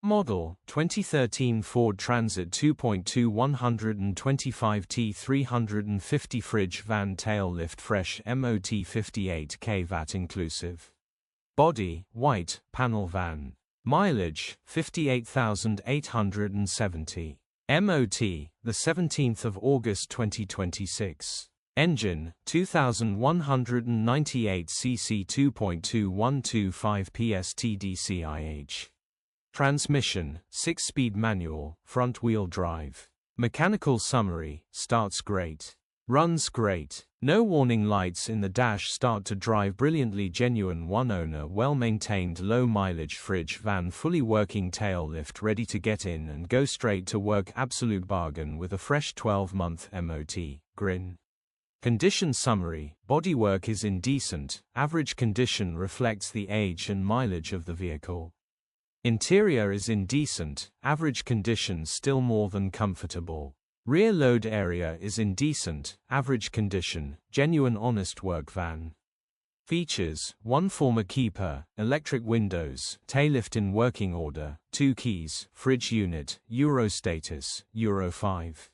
Model, 2013 Ford Transit 2.2 125 T350 Fridge Van Tailift Fresh MOT 58K Vat Inclusive. Body, white, panel van. Mileage, 58,870. MOT, the 17th of August 2026. Engine, 2198 cc 2.2125 PS TDCI-H. Transmission, 6-speed manual, front-wheel drive. Mechanical summary, starts great. Runs great. No warning lights in the dash. Start to drive brilliantly. Genuine one owner, well-maintained, low-mileage fridge van, fully working tail lift, ready to get in and go straight to work. Absolute bargain with a fresh 12-month MOT. Grin. Condition summary, bodywork is in decent, average condition, reflects the age and mileage of the vehicle. Interior is in decent, average condition, still more than comfortable. Rear load area is in decent, average condition, genuine honest work van. Features: 1 former keeper, electric windows, taillift in working order, 2 keys, fridge unit, Euro status, Euro 5.